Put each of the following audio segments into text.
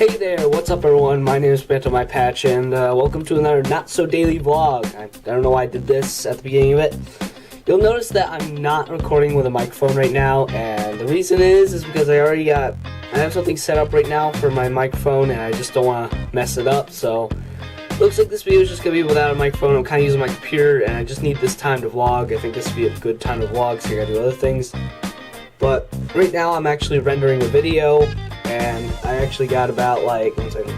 Hey there, what's up everyone? My name is PhantomEyepatch and welcome to another not-so-daily vlog. I don't know why I did this at the beginning of it. You'll notice that I'm not recording with a microphone right now, and the reason is because I have something set up right now for my microphone and I just don't want to mess it up, so looks like this video is just going to be without a microphone. I'm kind of using my computer and I just need this time to vlog. I think this would be a good time to vlog, so I gotta do other things. But right now I'm actually rendering a video, and I actually got about like, one second.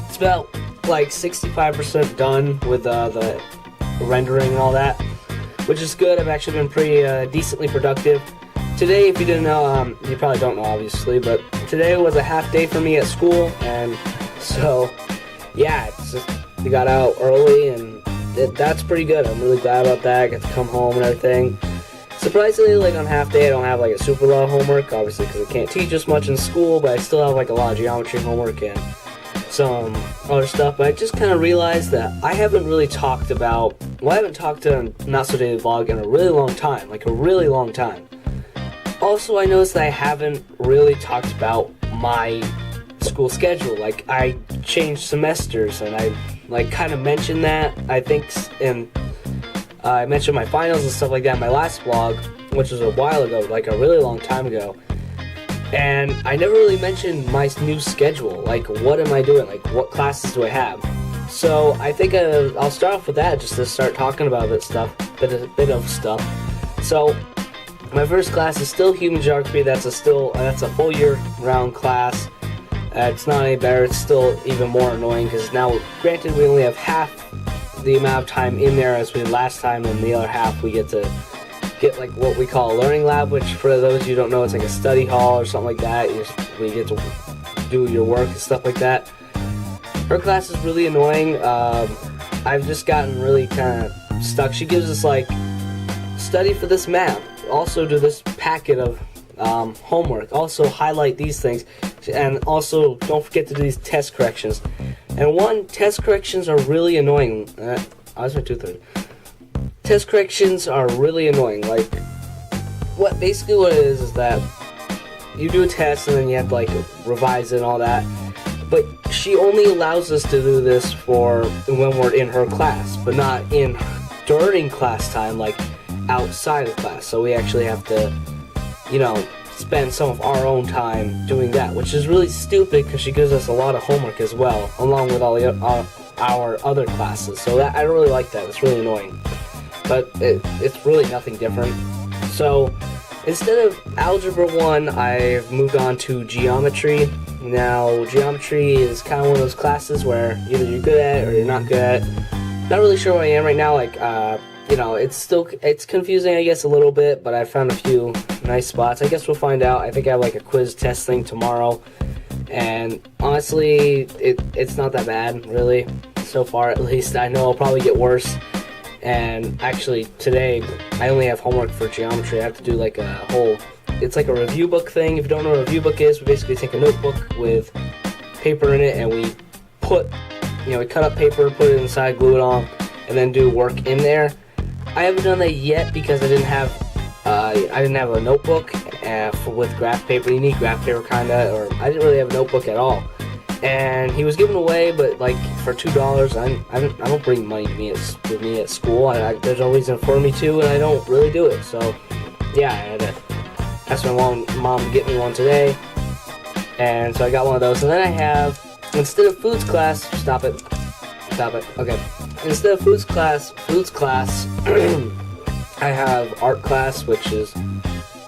It's about like 65% done with the rendering and all that, which is good. I've actually been pretty decently productive. Today, if you didn't know, you probably don't know obviously, but today was a half day for me at school, and so yeah, we got out early and that's pretty good. I'm really glad about that. I got to come home and everything. Surprisingly, like on half day, I don't have like a super lot of homework, obviously because I can't teach as much in school, but I still have like a lot of geometry homework and some other stuff. But I just kind of realized that I haven't really talked about, well, I haven't talked to Not So Daily Vlog in a really long time, like a really long time. Also, I noticed that I haven't really talked about my school schedule. Like, I changed semesters, and I like kind of mentioned that, I think, in I mentioned my finals and stuff like that in my last vlog, which was a while ago, like a really long time ago. And I never really mentioned my new schedule, like what am I doing, like what classes do I have. So I think I'll start off with that, just to start talking about bit of stuff. So my first class is still human geography. That's a full year round class. It's not any better. It's still even more annoying because now, granted, we only have half the amount of time in there as we did last time, and the other half we get like what we call a learning lab, which for those of you who don't know, it's like a study hall or something like that. Where you get to do your work and stuff like that. Her class is really annoying. I've just gotten really kind of stuck. She gives us like, study for this map, also do this packet of homework, also highlight these things, and also don't forget to do these test corrections. And test corrections are really annoying. How's my tooth hurt? Test corrections are really annoying. Like, basically what it is that you do a test and then you have to like revise it and all that. But she only allows us to do this for when we're in her class, but not during class time, like outside of class. So we actually have to, spend some of our own time doing that, which is really stupid because she gives us a lot of homework as well, along with all our other classes. So that, I don't really like that. It's really annoying. But it's really nothing different. So instead of Algebra 1, I've moved on to Geometry. Now, Geometry is kind of one of those classes where either you're good at it or you're not good at it. Not really sure where I am right now. Like, it's confusing, I guess, a little bit, but I found a few nice spots. I guess we'll find out. I think I have like a quiz test thing tomorrow, and honestly, it's not that bad, really, so far at least. I know it'll probably get worse, and actually today, I only have homework for geometry. I have to do like it's like a review book thing. If you don't know what a review book is, we basically take a notebook with paper in it, and we we cut up paper, put it inside, glue it on, and then do work in there. I haven't done that yet because I didn't have a notebook with graph paper. You need graph paper kinda, or I didn't really have a notebook at all. And he was giving away, but like for $2, I don't bring money with me at school. There's no reason for me to, and I don't really do it. So yeah, I had to ask my mom to get me one today, and so I got one of those. And then I have, instead of foods class, stop it, okay. Instead of foods class, I have art class, which is,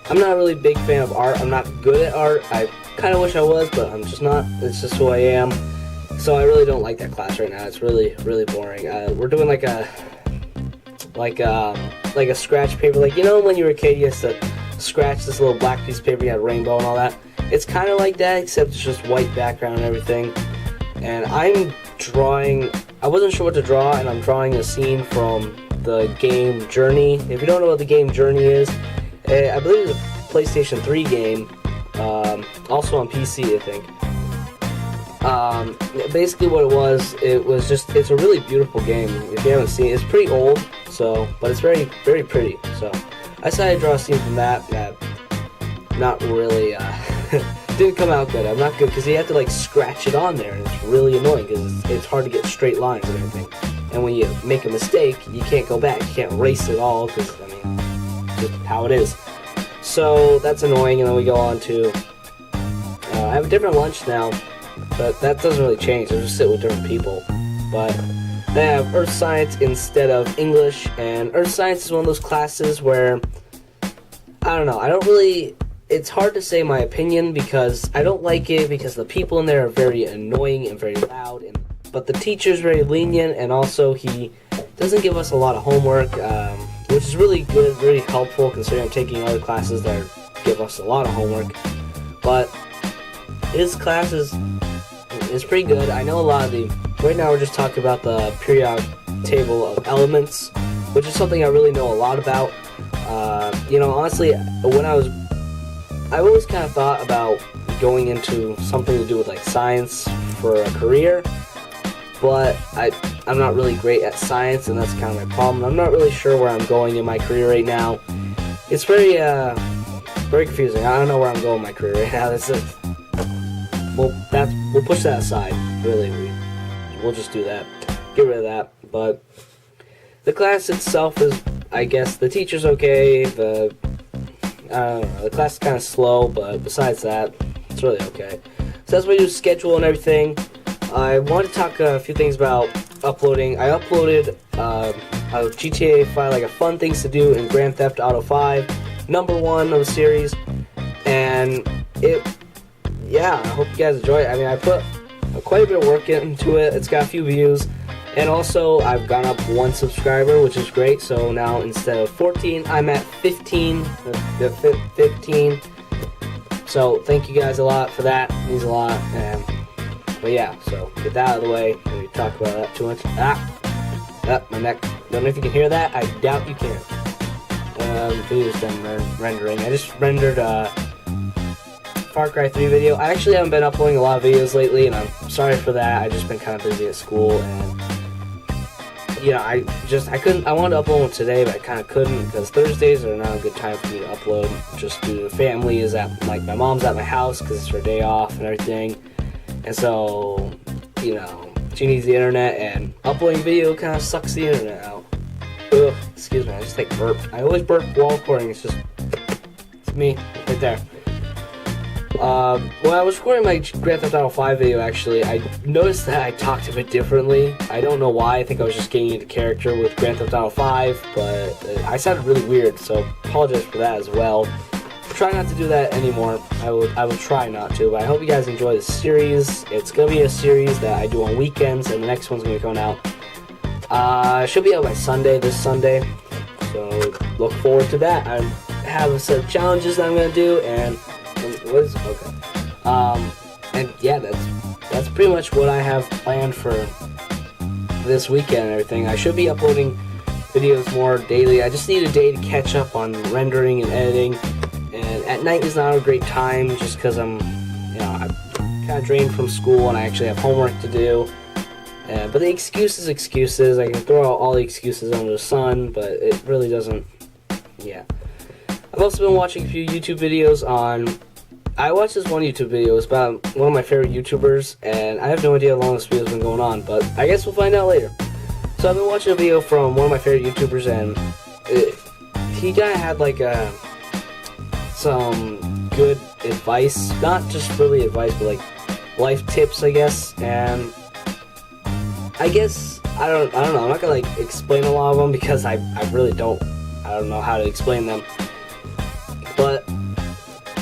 I'm not a really big fan of art. I'm not good at art. I kind of wish I was, but I'm just not. It's just who I am. So I really don't like that class right now. It's really, really boring. We're doing like a scratch paper. Like, when you were a kid, you used to scratch this little black piece of paper, you had a rainbow and all that. It's kind of like that, except it's just white background and everything. And I'm drawing, I wasn't sure what to draw, and I'm drawing a scene from the game Journey. If you don't know what the game Journey is, I believe it's a PlayStation 3 game, also on PC, I think. Basically what it was just, it's a really beautiful game. If you haven't seen it, it's pretty old, but it's very, very pretty. So I decided to draw a scene from that. Not really didn't come out good. I'm not good because you have to like scratch it on there, and it's really annoying because it's hard to get straight lines and everything. And when you make a mistake, you can't go back. You can't erase it all because, I mean, just how it is. So that's annoying. And then we go on to I have a different lunch now, but that doesn't really change. I just sit with different people. But I have Earth Science instead of English, and Earth Science is one of those classes where I don't know. I don't really. It's hard to say my opinion because I don't like it because the people in there are very annoying and very loud, but the teacher's very lenient, and also he doesn't give us a lot of homework, which is really good, very helpful considering I'm taking other classes that give us a lot of homework. But his class is pretty good. I know a lot of the. Right now we're just talking about the periodic table of elements, which is something I really know a lot about. You know, honestly, when I've always kind of thought about going into something to do with like science for a career, but I'm not really great at science, and that's kind of my problem. I'm not really sure where I'm going in my career right now. It's very confusing. I don't know where I'm going in my career right now. We'll push that aside. Really, we'll just do that. Get rid of that. But the class itself is, I guess, the teacher's okay. I don't know, the class is kind of slow, but besides that, it's really okay. So that's what we do, schedule and everything. I wanted to talk a few things about uploading. I uploaded a GTA 5, like a fun things to do in Grand Theft Auto 5, #1 of the series, and yeah, I hope you guys enjoy it. I mean, I put quite a bit of work into it. It's got a few views. And also, I've gone up 1 subscriber, which is great. So now, instead of 14, I'm at 15. 15. So thank you guys a lot for that. It means a lot. But yeah, so get that out of the way. Let me talk about that too much. My neck. Don't know if you can hear that. I doubt you can. Video's done rendering. I just rendered Far Cry 3 video. I actually haven't been uploading a lot of videos lately, and I'm sorry for that. I've just been kind of busy at school, and I wanted to upload one today, but I kind of couldn't because Thursdays are not a good time for me to upload, just due to family is at, like, my mom's at my house because it's her day off and everything, and so, she needs the internet, and uploading video kind of sucks the internet out. Ugh, excuse me, I just burped. I always burp while recording. It's me right there. When I was recording my Grand Theft Auto 5 video, actually, I noticed that I talked a bit differently. I don't know why. I think I was just getting into character with Grand Theft Auto 5, but I sounded really weird, so apologize for that as well. Try not to do that anymore. I will try not to, but I hope you guys enjoy this series. It's going to be a series that I do on weekends, and the next one's going to be coming out. It should be out by Sunday, this Sunday, so look forward to that. I have a set of challenges that I'm going to do, and and yeah, that's pretty much what I have planned for this weekend and everything. I should be uploading videos more daily. I just need a day to catch up on rendering and editing, and at night is not a great time just because I'm kind of drained from school and I actually have homework to do. But the excuses. I can throw out all the excuses under the sun, but it really doesn't. Yeah. I've also been watching a few YouTube videos on. I watched this one YouTube video. It's about one of my favorite YouTubers, and I have no idea how long this video's been going on, but I guess we'll find out later. So I've been watching a video from one of my favorite YouTubers, and he kind of had like some good advice, not just really advice, but like life tips, I guess. And I guess I don't know. I'm not gonna like explain a lot of them because I really don't. I don't know how to explain them, but.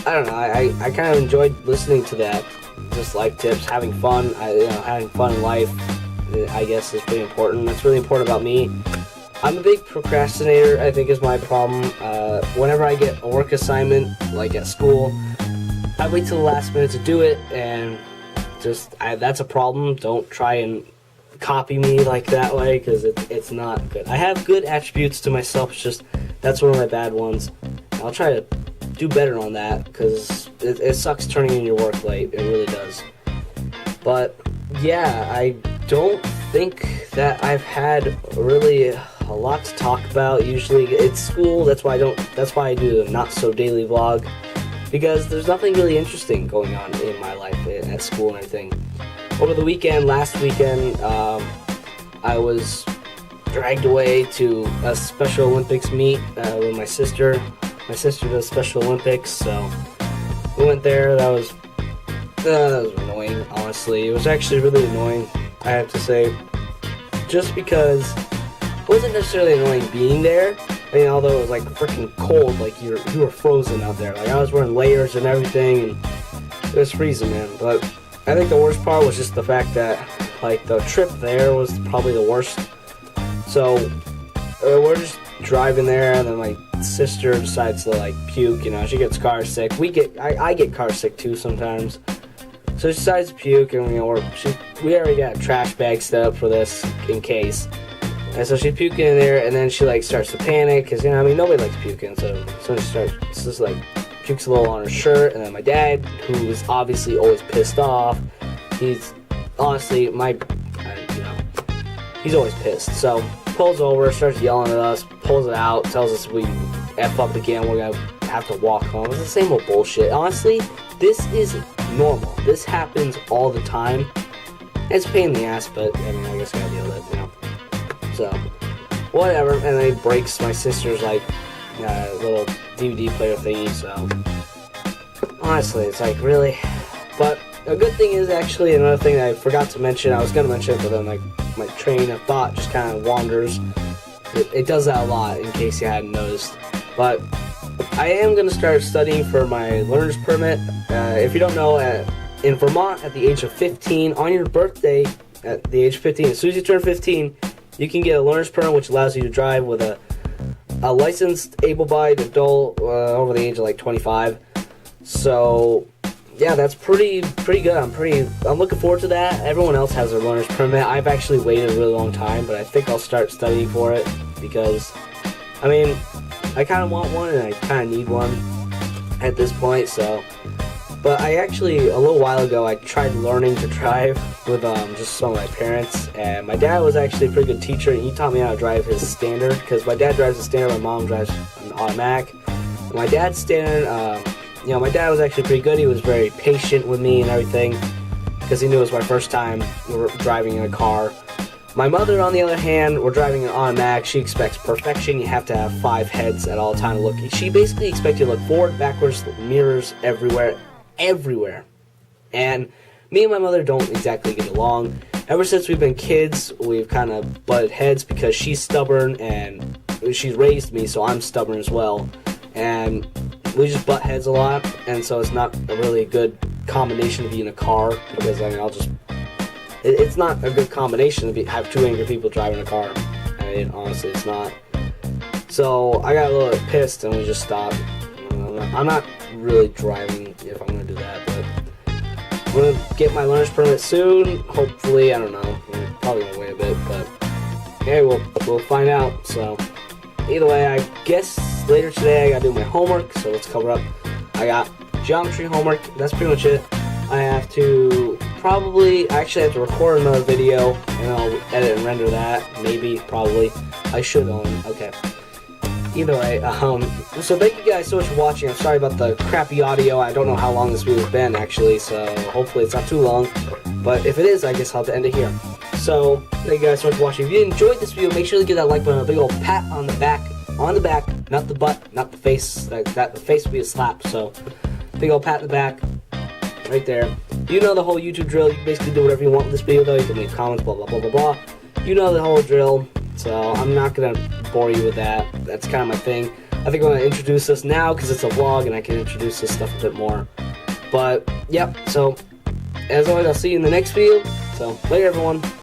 I don't know, I kind of enjoyed listening to that, just life tips, having fun, having fun in life, I guess is pretty important. That's really important about me. I'm a big procrastinator, I think is my problem. Whenever I get a work assignment, like at school, I wait till the last minute to do it, and that's a problem. Don't try and copy me like that way, because it's not good. I have good attributes to myself, it's just, that's one of my bad ones. I'll try to do better on that, because it sucks turning in your work late. It really does. But yeah, I don't think that I've had really a lot to talk about. Usually it's school. That's why I do the not so daily vlog. because there's nothing really interesting going on in my life at school and everything. Over the weekend, last weekend, I was dragged away to a Special Olympics meet with my sister. My sister does Special Olympics, so we went there. That was annoying, honestly. It was actually really annoying, I have to say, just because it wasn't necessarily annoying being there. I mean, although it was like freaking cold, like you were frozen out there. Like I was wearing layers and everything, and it was freezing, man. But I think the worst part was just the fact that like the trip there was probably the worst. So we're just driving there, and then my sister decides to like puke. You know, she gets car sick. I get car sick too sometimes. So she decides to puke, and we already got a trash bag set up for this in case. And so she's puking in there, and then she like starts to panic because, you know, I mean, nobody likes puking. So she starts just like pukes a little on her shirt, and then my dad, who is obviously always pissed off, he's honestly he's always pissed. So pulls over, starts yelling at us, pulls it out, tells us we F up again, we're gonna have to walk home. It's the same old bullshit. Honestly, this is normal. This happens all the time. It's a pain in the ass, but I mean, I guess I gotta deal with it, you know. So, whatever, and then he breaks my sister's, like, little DVD player thingy, so, honestly, it's like, really, but a good thing is, actually, another thing that I forgot to mention, I was going to mention it, but then, like, my train of thought just kind of wanders. It does that a lot, in case you hadn't noticed, but I am going to start studying for my learner's permit. If you don't know, in Vermont, at the age of 15, on your birthday, at the age of 15, as soon as you turn 15, you can get a learner's permit, which allows you to drive with a licensed, able-bodied adult over the age of like 25. So, yeah, that's pretty good. I'm looking forward to that. Everyone else has a learner's permit. I've actually waited a really long time, but I think I'll start studying for it because, I mean, I kind of want one and I kind of need one at this point. So, but I actually, a little while ago, I tried learning to drive with just some of my parents, and my dad was actually a pretty good teacher, and he taught me how to drive his standard, because my dad drives a standard, my mom drives an automatic. And my dad's standard, my dad was actually pretty good. He was very patient with me and everything, because he knew it was my first time driving in a car. My mother, on the other hand, we're driving an automatic. She expects perfection. You have to have 5 heads at all time to look. She basically expects you to look forward, backwards, mirrors, everywhere. And me and my mother don't exactly get along. Ever since we've been kids, we've kind of butted heads because she's stubborn and she's raised me, so I'm stubborn as well. And we just butt heads a lot, and so it's not a really good combination to be in a car, because I mean, it's not a good combination to have 2 angry people driving a car. I mean, honestly, it's not. So I got a little bit pissed and we just stopped. I'm not really driving if I'm going to do that, but I'm going to get my learner's permit soon. Hopefully, I don't know. I'm probably going to wait a bit, but hey, we'll find out. So either way, I guess later today I got to do my homework, so let's cover up. I got geometry homework. That's pretty much it. I have to actually have to record another video, and I'll edit and render that. Maybe, probably. I should okay. Either way, so thank you guys so much for watching. I'm sorry about the crappy audio. I don't know how long this video's been, actually, so hopefully it's not too long. But if it is, I guess I'll have to end it here. So, thank you guys so much for watching. If you enjoyed this video, make sure to give that like button a big old pat on the back, not the butt, not the face. The face would be a slap, so big old pat in the back, right there. You know the whole YouTube drill. You can basically do whatever you want with this video, though. You can leave comments, blah, blah, blah, blah, blah. You know the whole drill. So I'm not going to bore you with that. That's kind of my thing. I think I'm going to introduce this now because it's a vlog and I can introduce this stuff a bit more. But, yep, so as always, I'll see you in the next video. So, later everyone.